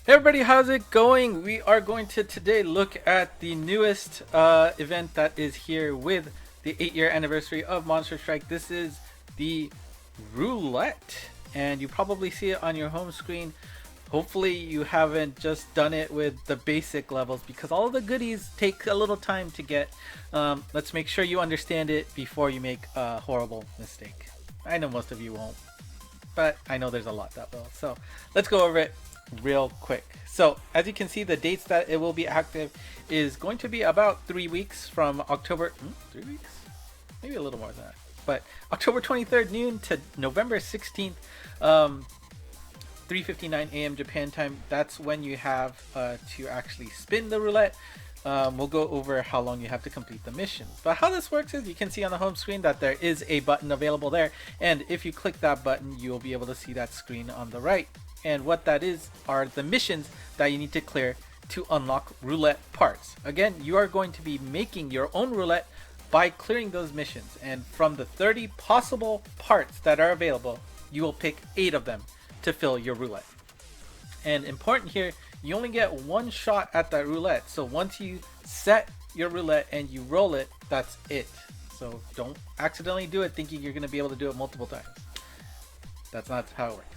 Hey everybody, how's it going? We are going to today look at the newest event that is here with the 8-year anniversary of Monster Strike. This is the Roulette, and you probably see it on your home screen. Hopefully you haven't just done it with the basic levels because all of the goodies take a little time to get. Let's make sure you understand it before you make a horrible mistake. I know most of you won't, but I know there's a lot that will. So let's go over it real quick. So as you can see, the dates that it will be active is going to be about 3 weeks from October 3 weeks, maybe a little more than that, but October 23rd noon to November 16th 3:59 a.m. Japan time. That's when you have to actually spin the roulette. We'll go over how long you have to complete the missions. But how this works is you can see on the home screen that there is a button available there, and if you click that button you'll be able to see that screen on the right. And what that is are the missions that you need to clear to unlock roulette parts. Again, you are going to be making your own roulette by clearing those missions, and from the 30 possible parts that are available, you will pick 8 of them to fill your roulette. And important here, you only get one shot at that roulette. So once you set your roulette and you roll it, that's it. So don't accidentally do it thinking you're going to be able to do it multiple times. That's not how it works.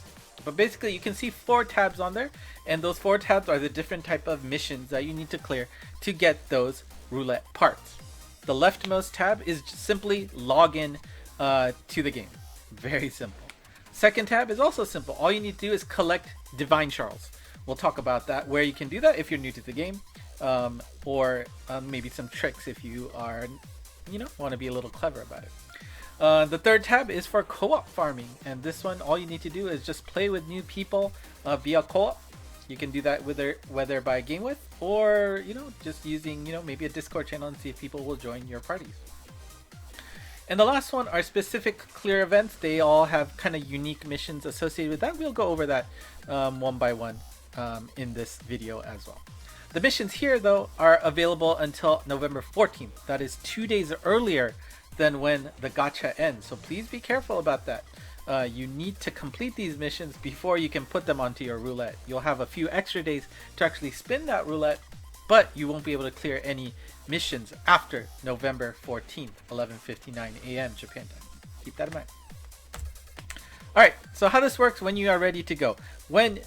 But basically you can see 4 tabs on there, and those 4 tabs are the different type of missions that you need to clear to get those roulette parts. The leftmost tab is just simply log in to the game. Very simple. Second tab is also simple. All you need to do is collect divine shards. We'll talk about that, where you can do that if you're new to the game, or maybe some tricks if you are, want to be a little clever about it. The third tab is for co-op farming, and this one all you need to do is just play with new people via co-op. You can do that whether by game with, or just using maybe a Discord channel and see if people will join your parties. And the last one are specific clear events. They all have kind of unique missions associated with that. We'll go over that one by one in this video as well. The missions here though are available until November 14th. That is 2 days earlier than when the gacha ends, so please be careful about that. You need to complete these missions before you can put them onto your roulette. You'll have a few extra days to actually spin that roulette, but you won't be able to clear any missions after November 14th 11:59 a.m. Japan time. Keep that in mind. Alright, so how this works when you are ready to go. When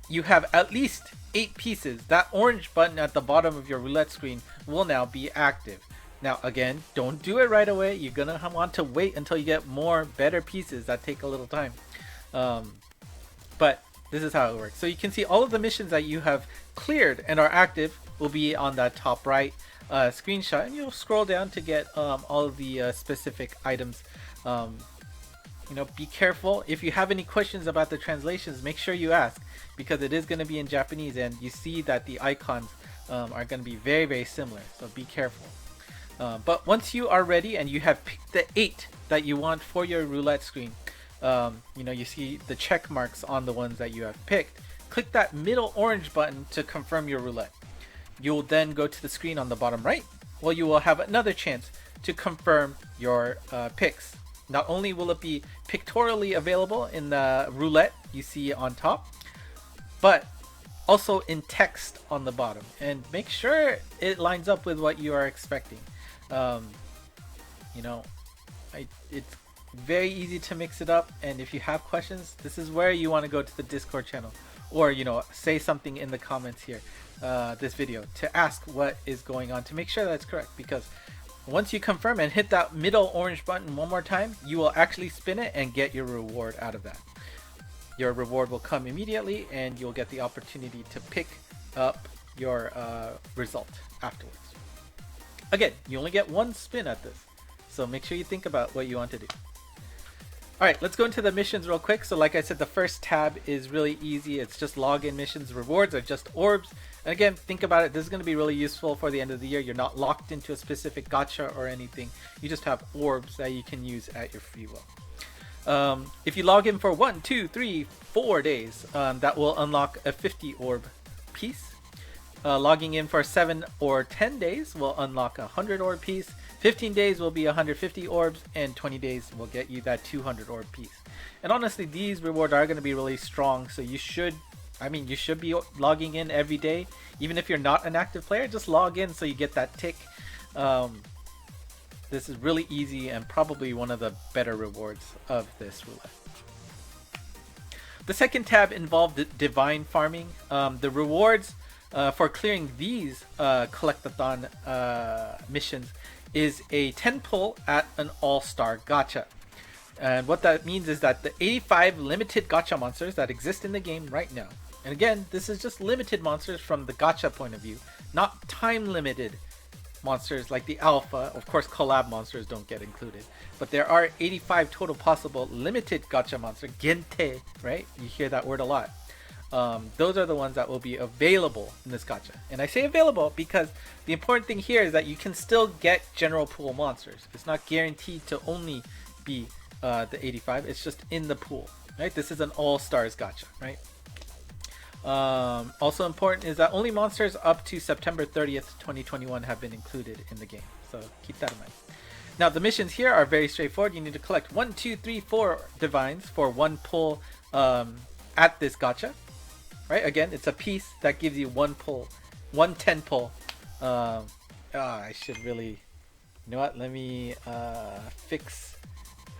you have at least 8 pieces, that orange button at the bottom of your roulette screen will now be active. Now again, don't do it right away. You're gonna want to wait until you get more better pieces that take a little time. But this is how it works. So you can see all of the missions that you have cleared and are active will be on that top right screenshot, and you'll scroll down to get all of the specific items. Be careful. If you have any questions about the translations, make sure you ask, because it is going to be in Japanese, and you see that the icons are going to be very, very similar, so be careful. But once you are ready and you have picked the 8 that you want for your roulette screen, you see the check marks on the ones that you have picked. Click that middle orange button to confirm your roulette. You'll then go to the screen on the bottom right. Well, you will have another chance to confirm your picks. Not only will it be pictorially available in the roulette you see on top, but also in text on the bottom, and make sure it lines up with what you are expecting. It's very easy to mix it up, and if you have questions, this is where you want to go to the Discord channel, or say something in the comments here, this video, to ask what is going on to make sure that's correct. Because once you confirm and hit that middle orange button one more time, you will actually spin it and get your reward out of that. Your reward will come immediately, and you'll get the opportunity to pick up your result afterwards. Again, you only get one spin at this, so make sure you think about what you want to do. Alright, let's go into the missions real quick. So like I said, the first tab is really easy. It's just login missions. Rewards are just orbs. And again, think about it. This is going to be really useful for the end of the year. You're not locked into a specific gacha or anything. You just have orbs that you can use at your free will. If you log in for 1, 2, 3, 4 days, that will unlock a 50 orb piece. Logging in for 7 or 10 days will unlock a 100 orb piece. 15 days will be 150 orbs, and 20 days will get you that 200 orb piece. And honestly, these rewards are going to be really strong, so you should I mean, you should be logging in every day. Even if you're not an active player, just log in so you get that tick. This is really easy and probably one of the better rewards of this roulette. The second tab involved divine farming. The rewards for clearing these collectathon missions is a 10 pull at an all-star gacha. And what that means is that the 85 limited gacha monsters that exist in the game right now, and again, this is just limited monsters from the gacha point of view, not time limited monsters like the alpha. Of course, collab monsters don't get included, but there are 85 total possible limited gacha monster, gente, right? You hear that word a lot. Those are the ones that will be available in this gacha. And I say available because the important thing here is that you can still get general pool monsters. It's not guaranteed to only be the 85. It's just in the pool, right? This is an all-stars gacha, right? Also important is that only monsters up to September 30th, 2021 have been included in the game. So keep that in mind. Now the missions here are very straightforward. You need to collect 1, 2, 3, 4 divines for 1 pull at this gacha. Right, again, it's a piece that gives you 1 pull, 1 10 pull. I should really, you know what? Let me fix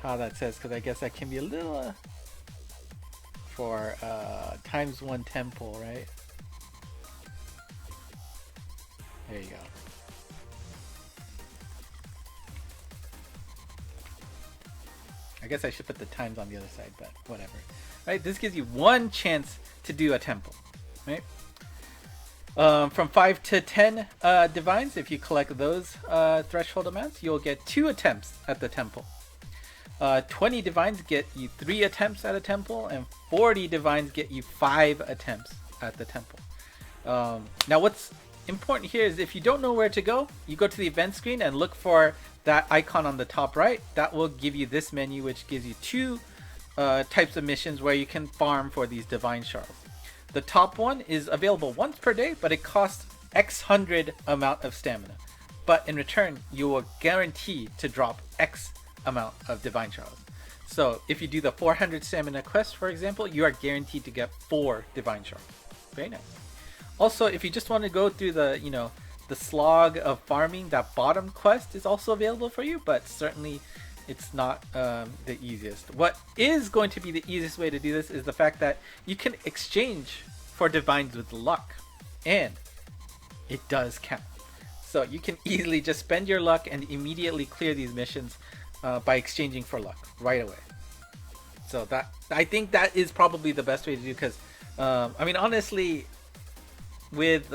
how that says, because I guess that can be a little for times 1 10 pull, right? There you go. I guess I should put the times on the other side, but whatever. Right, this gives you 1 chance to do a temple, right? From 5 to 10 divines, if you collect those threshold amounts, you'll get 2 attempts at the temple. 20 divines get you 3 attempts at a temple, and 40 divines get you 5 attempts at the temple. Now what's important here is if you don't know where to go, you go to the event screen and look for that icon on the top right. That will give you this menu, which gives you 2 types of missions where you can farm for these divine shards. The top one is available once per day, but it costs X hundred amount of stamina. But in return, you will guarantee to drop X amount of divine shards. So if you do the 400 stamina quest, for example, you are guaranteed to get 4 divine shards. Very nice. Also, if you just want to go through the, you know, the slog of farming, that bottom quest is also available for you, but certainly it's not the easiest. What is going to be the easiest way to do this is the fact that you can exchange for divines with luck, and it does count. So you can easily just spend your luck and immediately clear these missions by exchanging for luck right away. So that, I think that is probably the best way to do, because I mean, honestly, with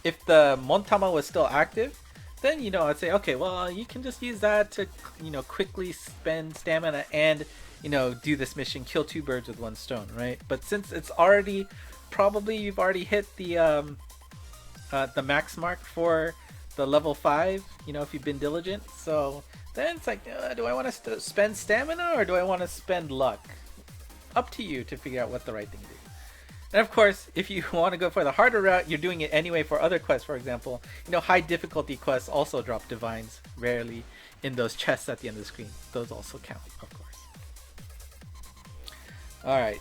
if the Montama was still active, then, you know, I'd say, okay, well, you can just use that to, you know, quickly spend stamina and, you know, do this mission, kill 2 birds with 1 stone, right? But since it's already, probably you've already hit the max mark for the level 5, you know, if you've been diligent. So then it's like, do I want to spend stamina or do I want to spend luck? Up to you to figure out what the right thing to do. And of course, if you want to go for the harder route, you're doing it anyway for other quests. For example, you know, high difficulty quests also drop divines rarely in those chests at the end of the screen. Those also count, of course. All right.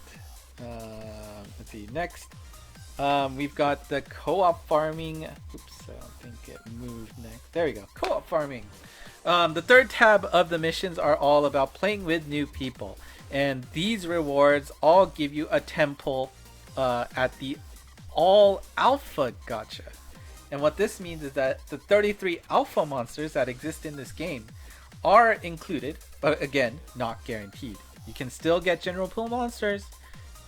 Let's see. Next, we've got the co-op farming. Oops, I don't think it moved next. There we go. Co-op farming. The third tab of the missions are all about playing with new people. And these rewards all give you a temple at the all alpha gacha. And what this means is that the 33 alpha monsters that exist in this game are included, but again, not guaranteed. You can still get general pool monsters,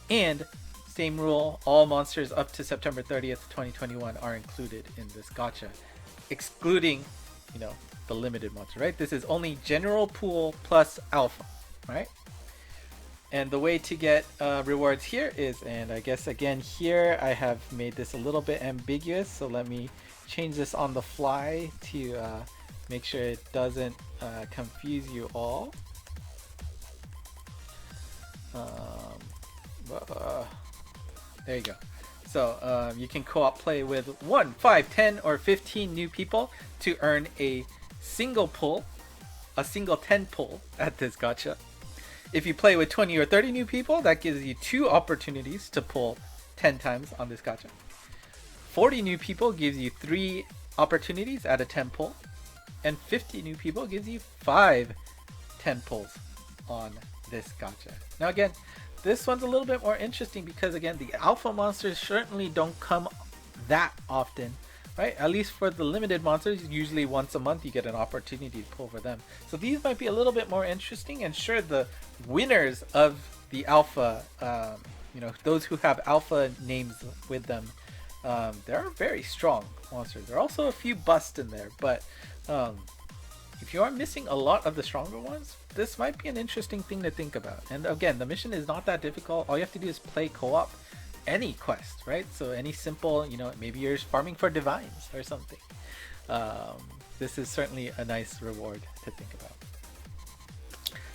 and same rule, all monsters up to September 30th, 2021 are included in this gacha, excluding, you know, the limited monster, right? This is only general pool plus alpha, right? And the way to get rewards here is, and I guess again here I have made this a little bit ambiguous, so let me change this on the fly to make sure it doesn't confuse you all. There you go. So you can co-op play with 1, 5, 10, or 15 new people to earn a single pull, a single 10 pull at this gacha. If you play with 20 or 30 new people, that gives you 2 opportunities to pull 10 times on this gacha. 40 new people gives you 3 opportunities at a 10 pull. And 50 new people gives you 5 10 pulls on this gacha. Now again, this one's a little bit more interesting because again, the alpha monsters certainly don't come that often, right? At least for the limited monsters, usually once a month you get an opportunity to pull for them. So these might be a little bit more interesting, and sure, the winners of the alpha, you know, those who have alpha names with them, they're very strong monsters. There are also a few busts in there, but if you are missing a lot of the stronger ones, this might be an interesting thing to think about. And again, the mission is not that difficult. All you have to do is play co-op any quest, right? So any simple, you know, maybe you're farming for divines or something. This is certainly a nice reward to think about.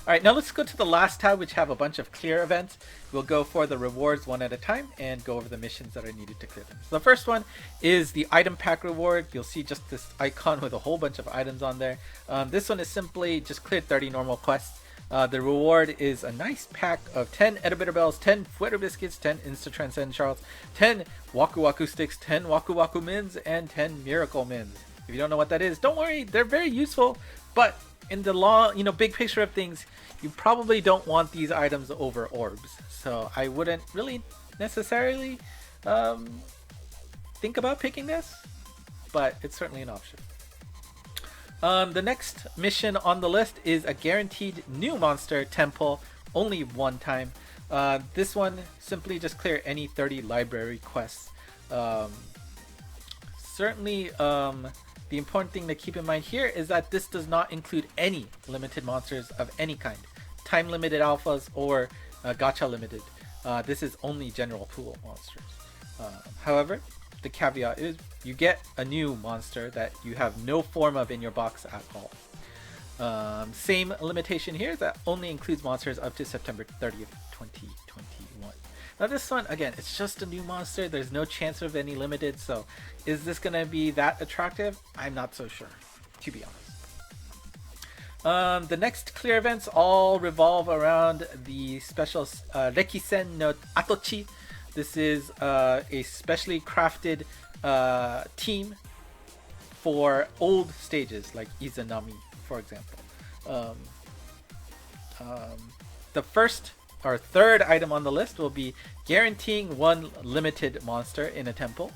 Alright, now let's go to the last tab, which have a bunch of clear events. We'll go for the rewards one at a time and go over the missions that are needed to clear them. So the first one is the item pack reward. You'll see just this icon with a whole bunch of items on there. This one is simply just clear 30 normal quests. The reward is a nice pack of 10 Edibitter Bells, 10 Fueter Biscuits, 10 Insta Transcend Shards, 10 Waku Waku Sticks, 10 Waku Waku Mins, and 10 Miracle Mins. If you don't know what that is, don't worry, they're very useful, but in the long, you know, big picture of things, you probably don't want these items over orbs. So I wouldn't really necessarily think about picking this, but it's certainly an option. The next mission on the list is a guaranteed new monster temple, only one time. This one, simply just clear any 30 library quests. Certainly, the important thing to keep in mind here is that this does not include any limited monsters of any kind. Time limited alphas or gacha limited. This is only general pool monsters. However, the caveat is you get a new monster that you have no form of in your box at all. Same limitation here, that only includes monsters up to September 30th, 2021. Now this one, again, it's just a new monster. There's no chance of any limited, so is this going to be that attractive? I'm not so sure, to be honest. The next clear events all revolve around the special Rekisen no Atochi. This is a specially crafted team for old stages like Izanami, for example. The first or third item on the list will be guaranteeing one limited monster in a temple.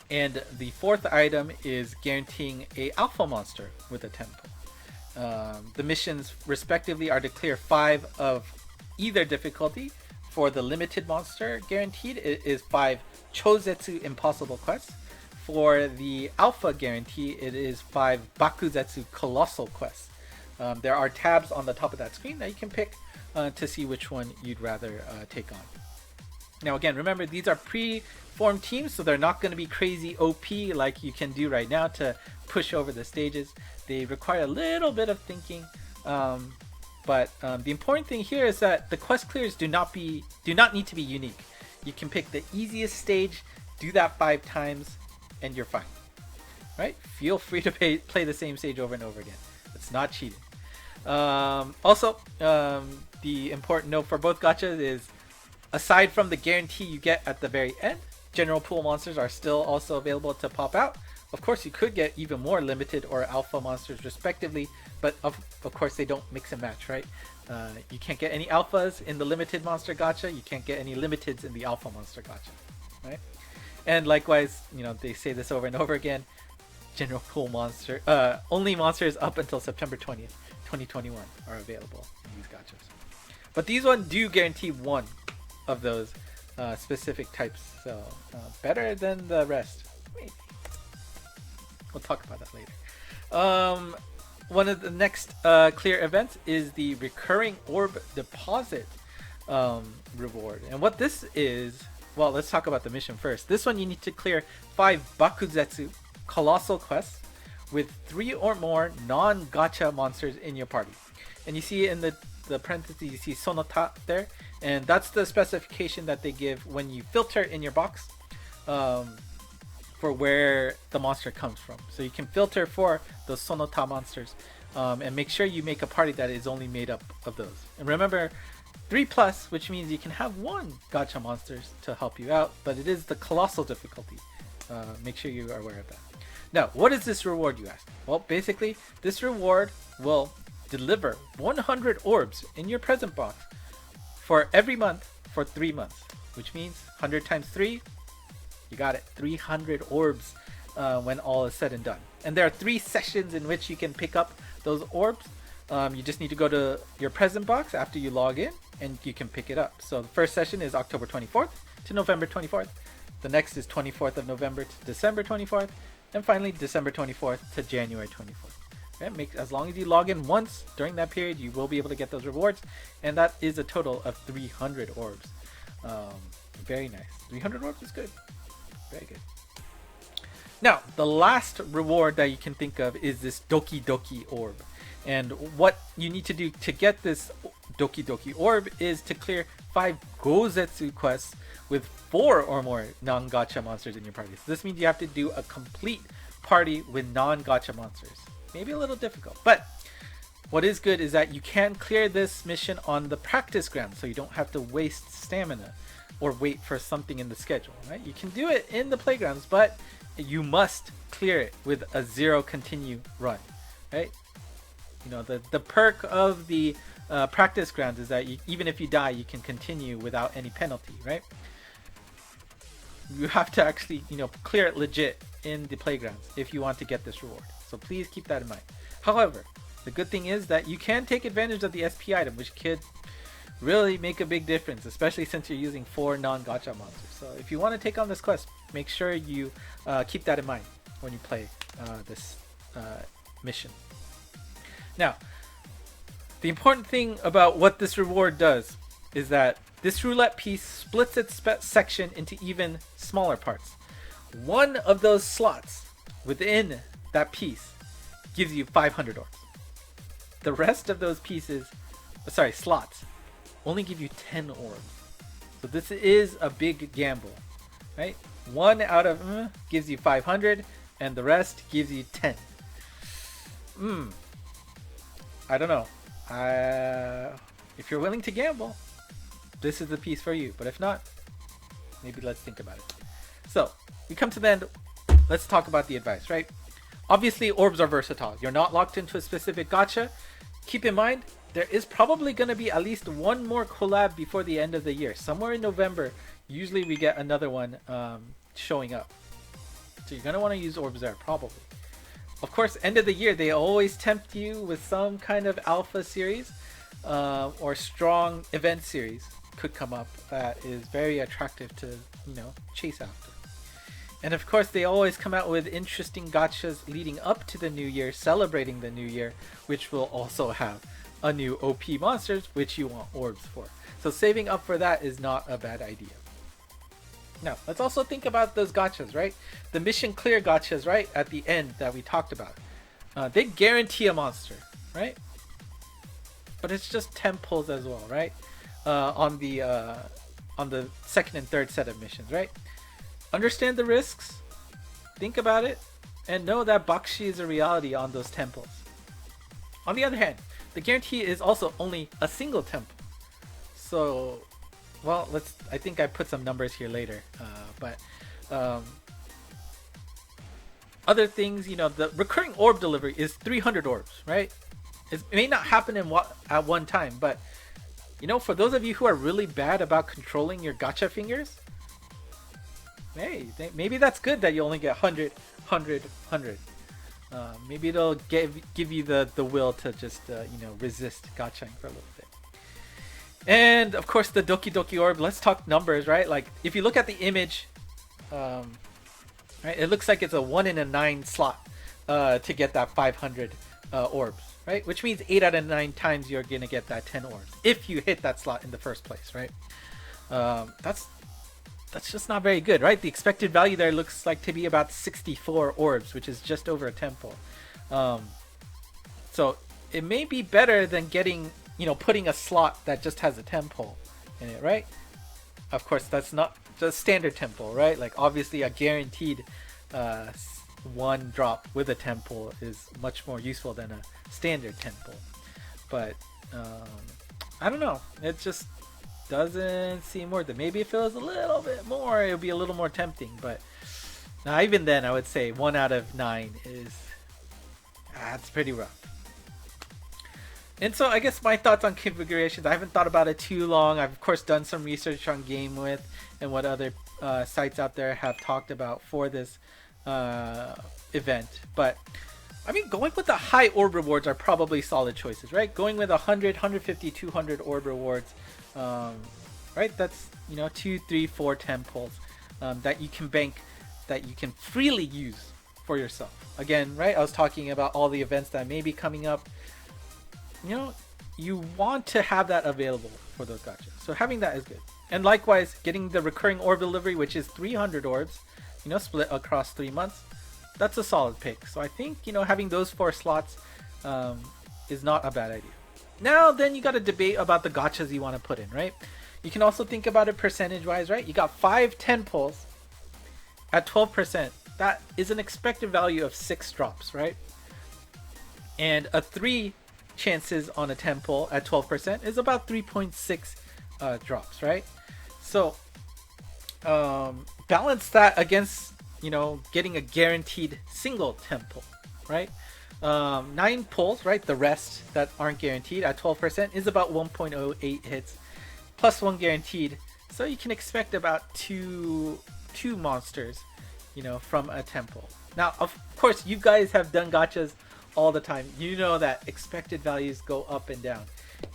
And the fourth item is guaranteeing a alpha monster with a temple. The missions respectively are to clear 5 of either difficulty. For the limited monster guaranteed, it is 5 Chozetsu impossible quests. For the alpha guarantee, it is 5 Bakuzetsu colossal quests. There are tabs on the top of that screen that you can pick to see which one you'd rather take on. Now again, remember, these are pre-formed teams, so they're not going to be crazy OP like you can do right now to push over the stages. They require a little bit of thinking, but the important thing here is that the quest clears do not need to be unique. You can pick the easiest stage, do that 5 times, and you're fine. Right? Feel free to play the same stage over and over again. It's not cheating. Also, the important note for both gachas is, aside from the guarantee you get at the very end, general pool monsters are still also available to pop out. Of course, you could get even more limited or alpha monsters respectively, but of course they don't mix and match, right? You can't get any alphas in the limited monster gacha, you can't get any limiteds in the alpha monster gacha, right? And likewise, you know, they say this over and over again, general pool monster, only monsters up until September 20th, 2021 are available in these gachas. But these ones do guarantee one of those specific types, so better than the rest. Maybe. We'll talk about that later. One of the next clear events is the recurring Orb Deposit reward. And what this is, well, let's talk about the mission first. This one you need to clear 5 Bakuzetsu colossal quests with 3 or more non-gacha monsters in your party. And you see in the parentheses, you see Sonota there, and that's the specification that they give when you filter in your box for where the monster comes from. So you can filter for those Sonota monsters and make sure you make a party that is only made up of those. And remember, 3+, which means you can have 1 gacha monsters to help you out, but it is the colossal difficulty. Make sure you are aware of that. Now, what is this reward, you ask? Well, basically, this reward will deliver 100 orbs in your present box for every month for 3 months, which means 100 times 3, you got it, 300 orbs when all is said and done. And there are 3 sessions in which you can pick up those orbs. You just need to go to your present box after you log in, and you can pick it up. So the first session is October 24th to November 24th. The next is 24th of November to December 24th. And finally, December 24th to January 24th. Okay, as long as you log in once during that period, you will be able to get those rewards. And that is a total of 300 orbs. Very nice. 300 orbs is good. Very good. Now, the last reward that you can think of is this Doki Doki Orb. And what you need to do to get this Doki Doki Orb is to clear 5 Gozetsu quests with 4 or more non-gacha monsters in your party. So this means you have to do a complete party with non-gacha monsters. Maybe a little difficult, but what is good is that you can clear this mission on the practice ground, so you don't have to waste stamina or wait for something in the schedule, right? You can do it in the playgrounds, but you must clear it with a 0 continue run, right? You know, the perk of the practice grounds is that even if you die, you can continue without any penalty, right? You have to actually, clear it legit in the playgrounds if you want to get this reward. So please keep that in mind. However, the good thing is that you can take advantage of the SP item, which could really make a big difference, especially since you're using 4 non-gacha monsters. So if you want to take on this quest, make sure you keep that in mind when you play this mission. Now, the important thing about what this reward does is that this roulette piece splits its section into even smaller parts. One of those slots within that piece gives you 500 orbs. The rest of those slots only give you 10 orbs. So this is a big gamble, right? 1 out of gives you 500, and the rest gives you 10. I don't know. If you're willing to gamble, this is the piece for you. But if not, maybe let's think about it. So we come to the end. Let's talk about the advice, right? Obviously, orbs are versatile. You're not locked into a specific gacha. Keep in mind, there is probably going to be at least 1 more collab before the end of the year. Somewhere in November, usually we get another one showing up. So you're going to want to use orbs there, probably. Of course, end of the year, they always tempt you with some kind of alpha series or strong event series could come up that is very attractive to, chase after. And of course, they always come out with interesting gachas leading up to the new year, celebrating the new year, which will also have a new OP monsters, which you want orbs for. So saving up for that is not a bad idea. Now, let's also think about those gachas, right? The mission clear gachas, right, at the end that we talked about. They guarantee a monster, right? But it's just 10 pulls as well, right? On the second and third set of missions, right? Understand the risks, think about it, and know that Bakshi is a reality on those temples. On the other hand, the guarantee is also only a single temple. So, well, I think I put some numbers here later, but other things, the recurring orb delivery is 300 orbs, right? It may not happen at one time, but for those of you who are really bad about controlling your gacha fingers, hey, maybe that's good that you only get 100, 100, 100. Maybe it'll give you the will to just resist gachaing for a little bit. And of course, the Doki Doki Orb. Let's talk numbers, right? Like if you look at the image, right, it looks like it's a 1 in a 9 slot to get that 500 orbs, right? Which means 8 out of 9 times you're gonna get that 10 orbs if you hit that slot in the first place, right? That's just not very good, right? The expected value there looks like to be about 64 orbs, which is just over a temple. So it may be better than getting, putting a slot that just has a temple in it, right? Of course, that's not the standard temple, right? Like obviously a guaranteed one drop with a 10 pull is much more useful than a standard 10 pull. But I don't know, it just doesn't seem worth it. Maybe if it was a little bit more, it would be a little more tempting. But now, even then, I would say 1 out of 9 is that's pretty rough. And so I guess my thoughts on configurations, I haven't thought about it too long. I've of course done some research on GameWith and what other sites out there have talked about for this event. But I mean, going with the high orb rewards are probably solid choices, right? Going with 100, 150, 200 orb rewards, right? That's, you know, 2, 3, 4, 10 pulls that you can bank, that you can freely use for yourself. Again, right? I was talking about all the events that may be coming up. You know, you want to have that available for those gachas. So having that is good. And likewise, getting the recurring orb delivery, which is 300 orbs, you know, split across 3 months. That's a solid pick. So I think, you know, having those 4 slots is not a bad idea. Now, then you got to debate about the gachas you want to put in, right? You can also think about it percentage-wise, right? You got 5 10 pulls at 12%. That is an expected value of 6 drops, right? And a 3 chances on a 10 pull at 12% is about 3.6 drops, right? So balance that against, you know, getting a guaranteed single 10 pull, right? 9 pulls, right? The rest that aren't guaranteed at 12% is about 1.08 hits plus 1 guaranteed. So you can expect about two monsters, you know, from a 10 pull. Now, of course, you guys have done gachas all the time. You know that expected values go up and down,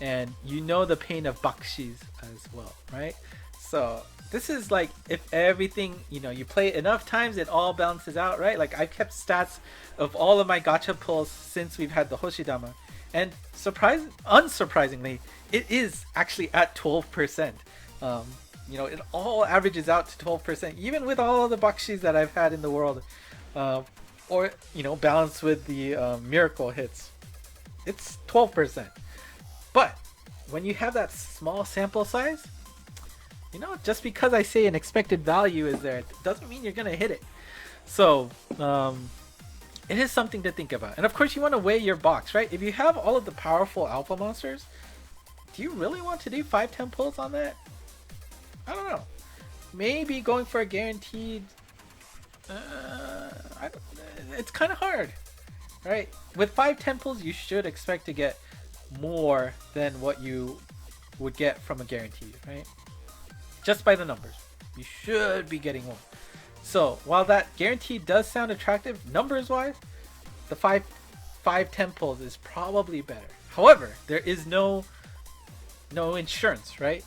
and you know the pain of bakshis as well, right? So this is like, if everything, you know, you play it enough times, it all balances out, right? Like, I've kept stats of all of my gacha pulls since we've had the Hoshidama, and unsurprisingly, it is actually at 12%. You know, it all averages out to 12%, even with all of the bakshis that I've had in the world, or, you know, balanced with the miracle hits. It's 12%. But when you have that small sample size, you know, just because I say an expected value is there, it doesn't mean you're gonna hit it. So it is something to think about. And of course, you want to weigh your box, right? If you have all of the powerful alpha monsters, do you really want to do 5-10 pulls on that? I don't know. Maybe going for a guaranteed, it's kind of hard, right? With 5-10 pulls, you should expect to get more than what you would get from a guaranteed, right? Just by the numbers, you should be getting more. So while that guaranteed does sound attractive numbers wise, the 5-10 pulls is probably better. However, there is no insurance, right?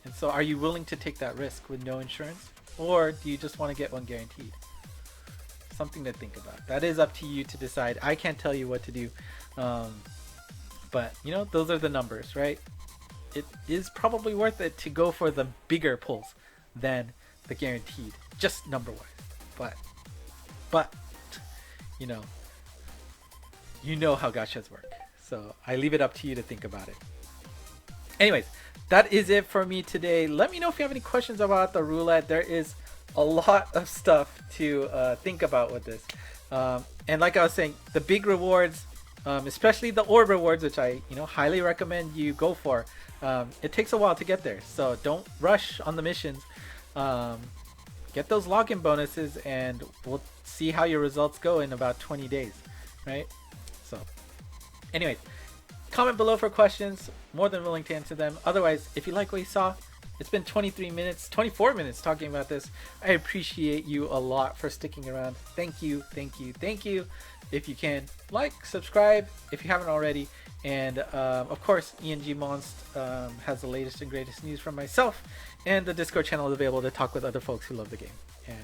And so are you willing to take that risk with no insurance, or do you just want to get one guaranteed? Something to think about. That is up to you to decide. I can't tell you what to do, but you know, those are the numbers, right? It is probably worth it to go for the bigger pulls than the guaranteed, just number wise. But you know how gachas work, so I leave it up to you to think about it. Anyways, that is it for me today. Let me know if you have any questions about the roulette. There is a lot of stuff to think about with this, and like I was saying, the big rewards, especially the orb rewards, which I highly recommend you go for. It takes a while to get there, so don't rush on the missions. Get those login bonuses, and we'll see how your results go in about 20 days, right? So anyways, comment below for questions. More than willing to answer them. Otherwise, if you like what you saw, it's been 24 minutes talking about this. I appreciate you a lot for sticking around. Thank you. If you can, like, subscribe if you haven't already. And of course, ENG Monst has the latest and greatest news from myself, and the Discord channel is available to talk with other folks who love the game. And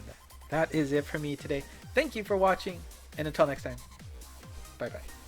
that is it for me today. Thank you for watching, and until next time, bye bye.